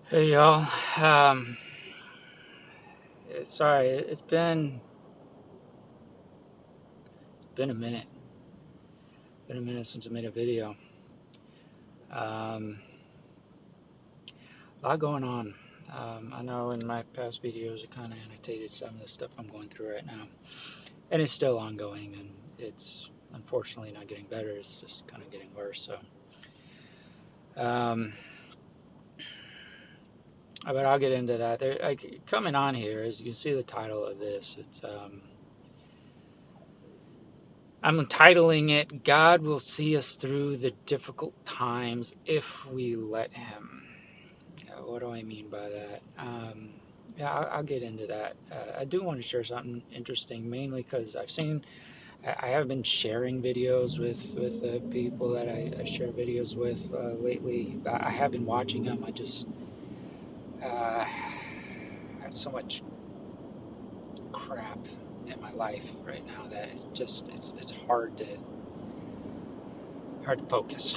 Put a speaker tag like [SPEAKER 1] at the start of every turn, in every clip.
[SPEAKER 1] Hey y'all. Um, Sorry, it's been a minute. Been a minute since I made a video. Um, a lot going on. I know in my past videos I kind of annotated some of the stuff I'm going through right now, and it's still ongoing, and it's unfortunately not getting better. It's just kind of getting worse. Um, but I'll get into that. Coming on here, as you can see the title of this, I'm entitling it, God Will See Us Through the Difficult Times If We Let Him. What do I mean by that? Yeah, I'll get into that. I do want to share something interesting, mainly because I have been sharing videos with the people that I share videos with lately. I have been watching them. I just have so much crap in my life right now that it's hard to focus.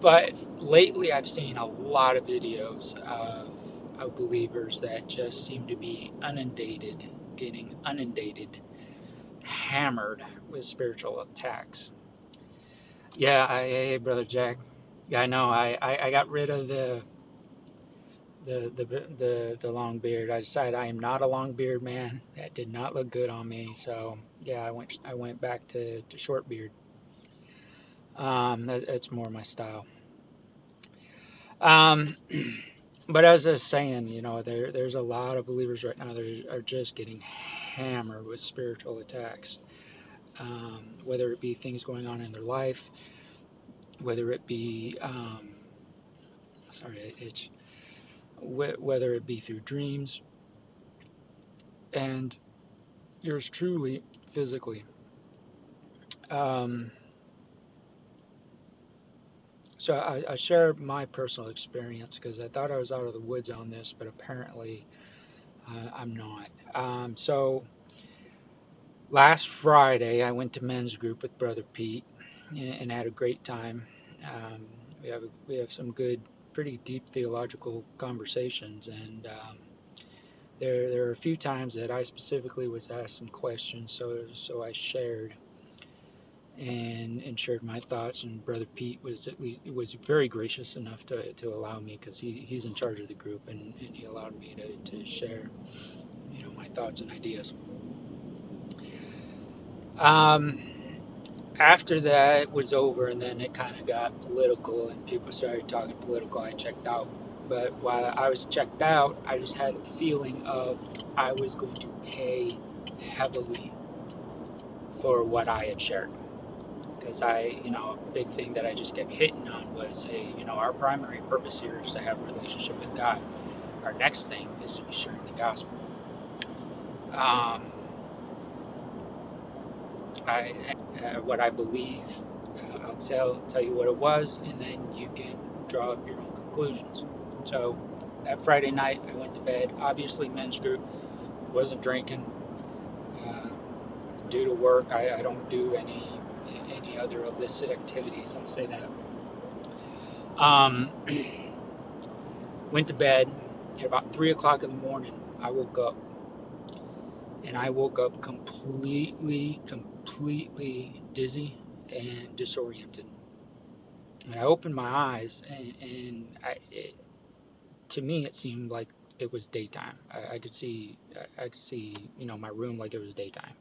[SPEAKER 1] But lately, I've seen a lot of videos of believers that just seem to be getting inundated, hammered with spiritual attacks. Yeah, hey, brother Jack. Yeah, I know. I got rid of the long beard. I decided I am not a long beard man. That did not look good on me. So yeah, I went back to short beard. That's more my style. Um, but as I was saying, there's a lot of believers right now that are just getting hammered with spiritual attacks, whether it be things going on in their life, whether it be, sorry, it's whether it be through dreams, and yours truly physically. Um, so I share my personal experience because I thought I was out of the woods on this, but apparently I'm not. So last Friday, I went to men's group with Brother Pete and had a great time. Um, we have some good, pretty deep theological conversations, and there are a few times that I specifically was asked some questions, so I shared and shared my thoughts. And Brother Pete was very gracious enough to allow me, because he's in charge of the group, and he allowed me to share my thoughts and ideas. Um, After that was over, and then it kind of got political and people started talking political, I checked out. But while I was checked out, I just had a feeling of I was going to pay heavily for what I had shared. Because big thing that I just kept hitting on was, hey, our primary purpose here is to have a relationship with God. Our next thing is to be sharing the gospel. Um, what I believe. I'll tell you what it was, and then you can draw up your own conclusions. So that Friday night, I went to bed. Obviously, men's group, wasn't drinking. Uh, Due to work, I don't do any other illicit activities. I'll say that. Um, Went to bed. At about 3 o'clock in the morning, I woke up, and I woke up completely dizzy and disoriented. And I opened my eyes, to me, it seemed like it was daytime. I could see, my room like it was daytime.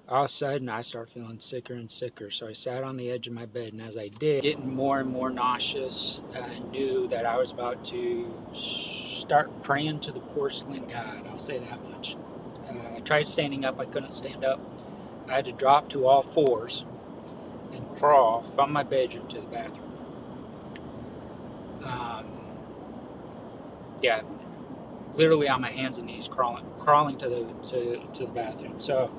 [SPEAKER 1] All of a sudden, I started feeling sicker and sicker. So I sat on the edge of my bed, and as I did, getting more and more nauseous, I knew that I was about to start praying to the porcelain god. I'll say that much. I tried standing up. I couldn't stand up. I had to drop to all fours and crawl from my bedroom to the bathroom. Um, yeah, literally on my hands and knees, crawling to the bathroom. So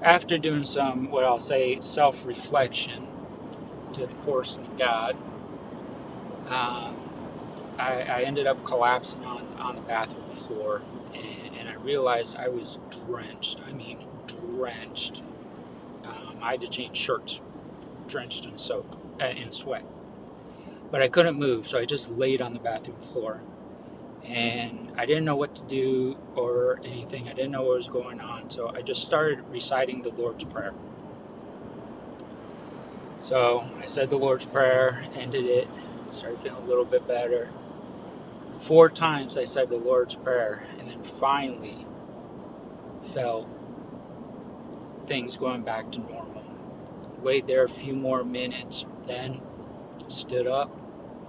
[SPEAKER 1] after doing some, what I'll say, self-reflection to the porcelain god, um, I ended up collapsing on the bathroom floor, and I realized I was drenched. I mean, drenched. I had to change shirts, drenched in soap, in sweat. but I couldn't move, so I just laid on the bathroom floor. And I didn't know what to do or anything. I didn't know what was going on, so I just started reciting the Lord's Prayer. So I said the Lord's Prayer, ended it, started feeling a little bit better. 4 times I said the Lord's Prayer, and then finally felt things going back to normal. Laid there a few more minutes, then stood up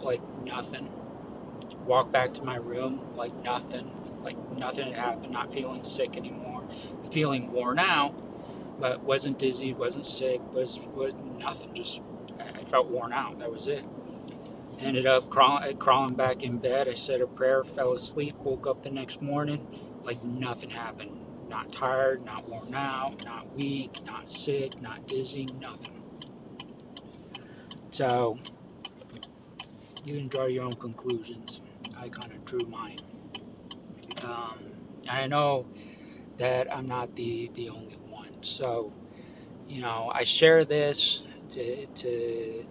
[SPEAKER 1] like nothing. Walked back to my room like nothing had happened. Not feeling sick anymore, feeling worn out, but wasn't dizzy, wasn't sick, was nothing. Just I felt worn out. That was it. Ended up crawling back in bed. I said a prayer, fell asleep, woke up the next morning like nothing happened. Not tired, not worn out, not weak, not sick, not dizzy, nothing. So you can draw your own conclusions. I kind of drew mine. I know that I'm not the only one. So, I share this to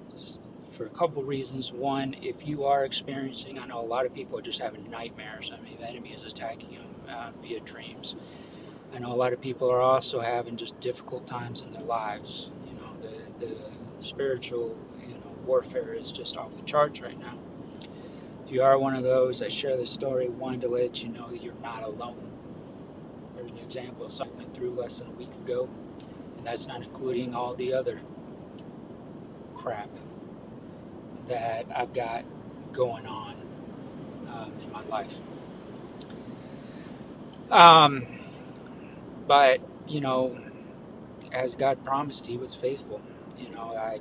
[SPEAKER 1] for a couple reasons. One, if you are experiencing, I know a lot of people are just having nightmares. I mean, the enemy is attacking them via dreams. I know a lot of people are also having just difficult times in their lives. The spiritual, warfare is just off the charts right now. If you are one of those, I share this story, wanted to let you know that you're not alone. There's an example of something I went through less than a week ago, and that's not including all the other crap that I've got going on in my life. But, as God promised, He was faithful. I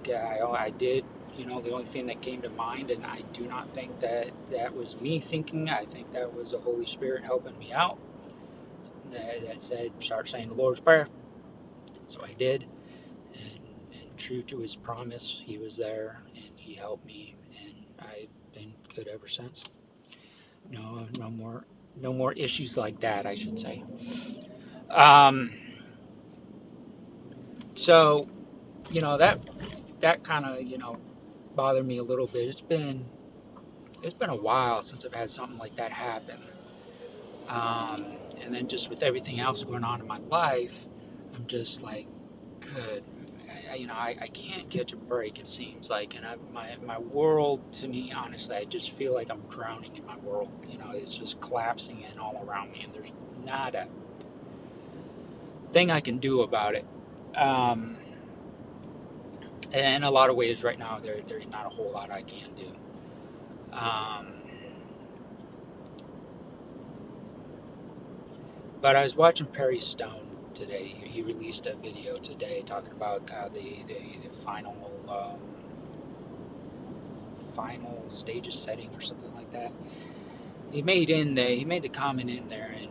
[SPEAKER 1] did, the only thing that came to mind, and I do not think that was me thinking. I think that was the Holy Spirit helping me out. That said, start saying the Lord's Prayer. So I did. And true to His promise, He was there and He helped me, and I've been good ever since. No more issues like that, I should say. So that kind of bothered me a little bit. It's been a while since I've had something like that happen. And then just with everything else going on in my life, I'm just like, good. I can't catch a break, it seems like. And my world, to me, honestly, I just feel like I'm drowning in my world. It's just collapsing in all around me, and there's not a thing I can do about it. And in a lot of ways right now, there's not a whole lot I can do. But I was watching Perry Stone today. He released a video today talking about how the final stages setting or something like that. He made the comment in there, and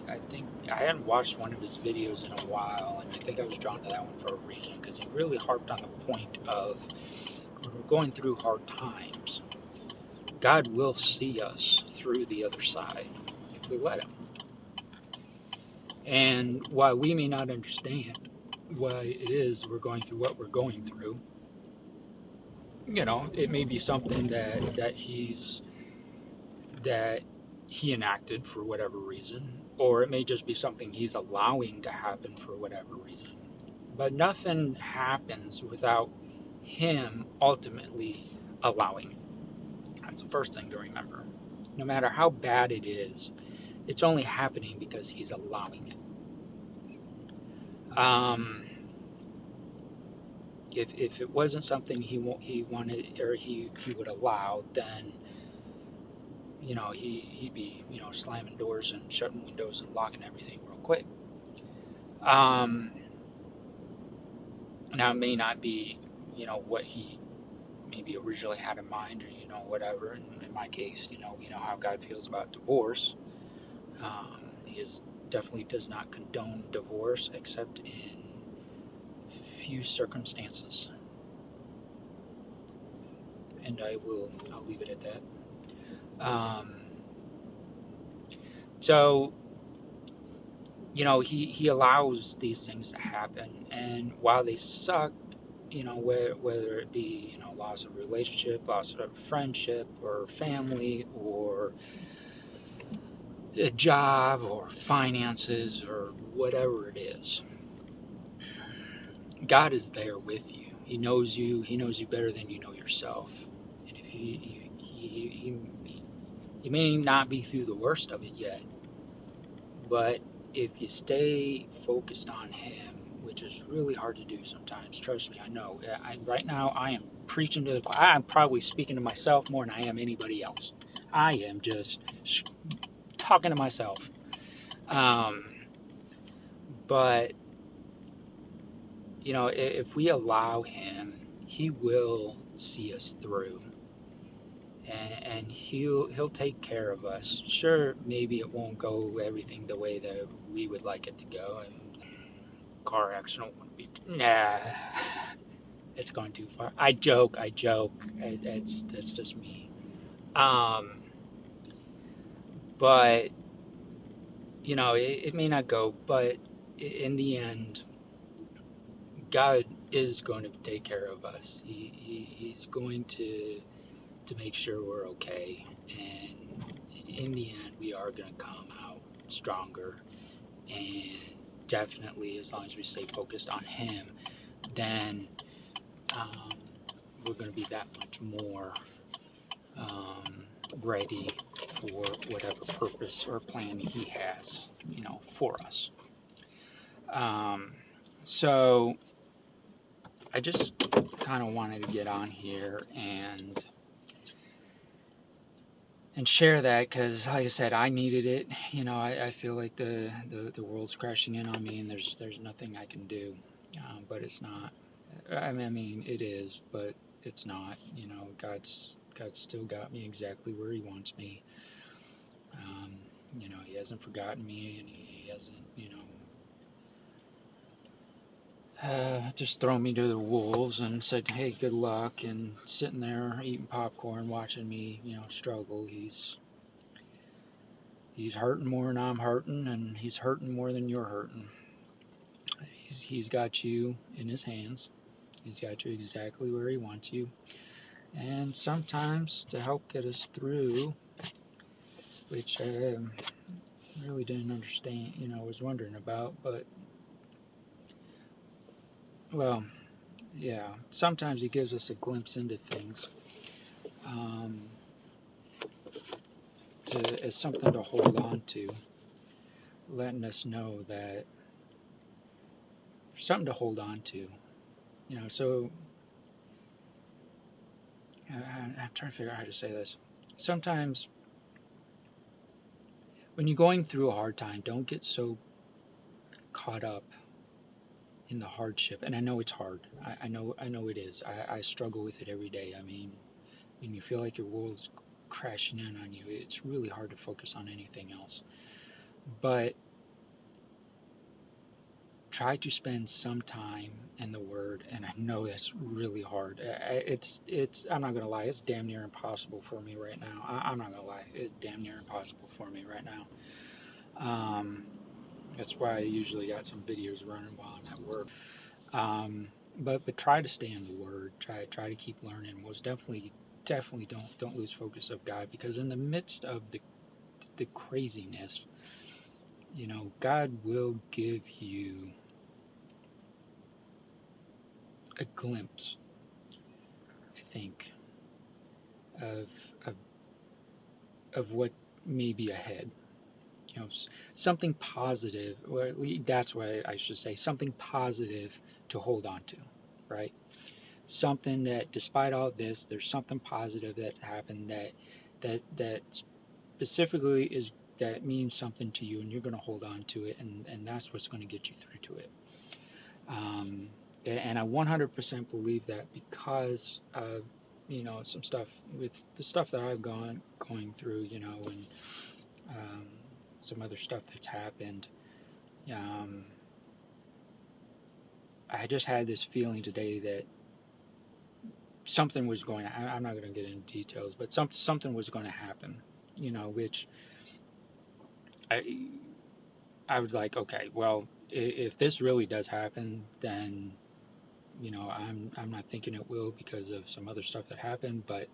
[SPEAKER 1] I think I hadn't watched one of his videos in a while, and I think I was drawn to that one for a reason, because he really harped on the point of when we're going through hard times, God will see us through the other side if we let Him. And while we may not understand why it is we're going through what we're going through, it may be something that He enacted for whatever reason, or it may just be something He's allowing to happen for whatever reason. But nothing happens without Him ultimately allowing it. That's the first thing to remember. No matter how bad it is, it's only happening because He's allowing it. If it wasn't something he wanted, or he would allow, then he'd be slamming doors and shutting windows and locking everything real quick. Now it may not be what he maybe originally had in mind, or whatever. In my case, we know how God feels about divorce. He definitely does not condone divorce except in few circumstances, and I'll leave it at that. So he allows these things to happen, and while they suck, whether it be, loss of relationship, loss of friendship or family, or a job or finances or whatever it is. God is there with you. He knows you. He knows you better than you know yourself. And if he may not be through the worst of it yet, but if you stay focused on Him, which is really hard to do sometimes, trust me, I know. Right now, I am preaching to the choir. I'm probably speaking to myself more than I am anybody else. I am just talking to myself. But if we allow Him, He will see us through, and He'll take care of us. Sure, maybe it won't go everything the way that we would like it to go. Car accident wouldn't be. Nah, it's going too far. I joke. It's just me. But it may not go. But in the end, God is going to take care of us. He's going to make sure we're okay, and in the end, we are going to come out stronger. And definitely, as long as we stay focused on Him, then we're going to be that much more ready for whatever purpose or plan He has, for us. So I just kind of wanted to get on here and share that, because like I said, I needed it. I feel like the world's crashing in on me, and there's nothing I can do. But it's not. I mean, it is, but it's not. God's still got me exactly where He wants me. He hasn't forgotten me, and He hasn't, just thrown me to the wolves and said, "Hey, good luck." And sitting there eating popcorn, watching me, struggle. He's hurting more than I'm hurting, and He's hurting more than you're hurting. He's got you in His hands. He's got you exactly where He wants you. And sometimes to help get us through, which I really didn't understand, was wondering about, but, well, yeah, sometimes He gives us a glimpse into things, as something to hold on to, letting us know that something to hold on to, so I'm trying to figure out how to say this. Sometimes when you're going through a hard time, don't get so caught up in the hardship. And I know it's hard. I know it is. I struggle with it every day. I mean, when you feel like your world's crashing in on you, it's really hard to focus on anything else. But try to spend some time in the Word, and I know that's really hard. It's I'm not gonna lie, it's damn near impossible for me right now. I'm not gonna lie, it's damn near impossible for me right now. That's why I usually got some videos running while I'm at work. But try to stay in the Word. Try to keep learning. Most definitely don't lose focus of God, because in the midst of the craziness, God will give you a glimpse, I think, of of, of what may be ahead. Something positive, or at least that's what I should say, something positive to hold on to, right? Something that, despite all this, there's something positive that's happened that specifically that means something to you, and you're going to hold on to it, and that's what's going to get you through to it. And I 100% believe that, because of some stuff with the stuff that I've going through, and some other stuff that's happened. I just had this feeling today that something was going to, I'm not going to get into details, but something was going to happen, which I was like, okay, well, if this really does happen, then I'm not thinking it will because of some other stuff that happened, but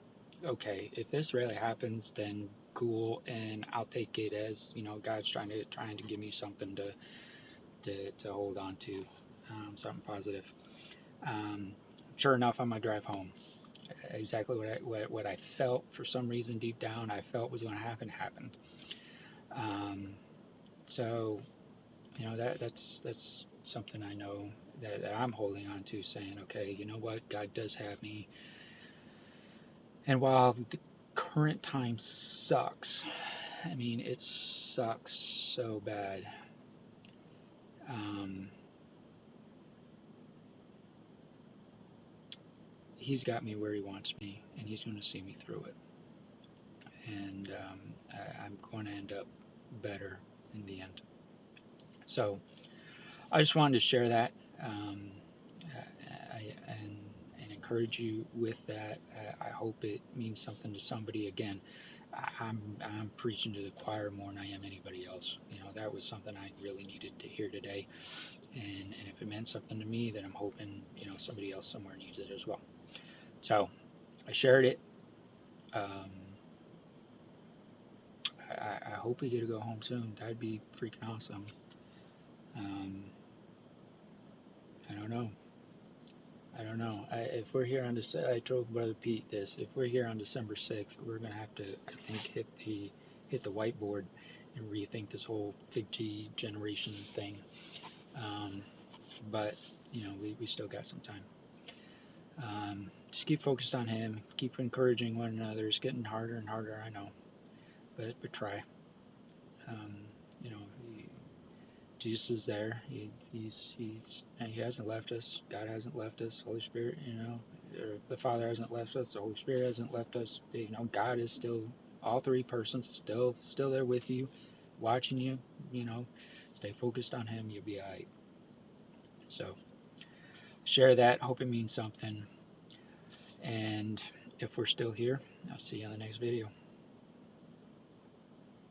[SPEAKER 1] okay, if this really happens, then cool, and I'll take it as, God's trying to give me something to hold on to, something positive. Um, sure enough, on my drive home, exactly what I felt for some reason deep down, I felt was going to happen happened. So that's something I know that I'm holding on to, saying, okay, you know what, God does have me, and while the current time sucks, I mean, it sucks so bad. Um, he's got me where he wants me, and he's going to see me through it. And I'm going to end up better in the end. So I just wanted to share that, and encourage you with that. I hope it means something to somebody. Again, I'm preaching to the choir more than I am anybody else. That was something I really needed to hear today, and if it meant something to me, then I'm hoping somebody else somewhere needs it as well. So I shared it. I hope we get to go home soon. That'd be freaking awesome. I don't know. If we're here on I told Brother Pete this. If we're here on December 6th, we're gonna have to, I think, hit the whiteboard and rethink this whole fig tree generation thing. But we still got some time. Just keep focused on Him. Keep encouraging one another. It's getting harder and harder, I know, but try. Um, you know, Jesus is there. He hasn't left us. God hasn't left us. Holy Spirit, the Father hasn't left us. The Holy Spirit hasn't left us. God is still, all three persons still there with you, watching you. Stay focused on Him. You'll be alright. So share that. Hope it means something. And if we're still here, I'll see you on the next video.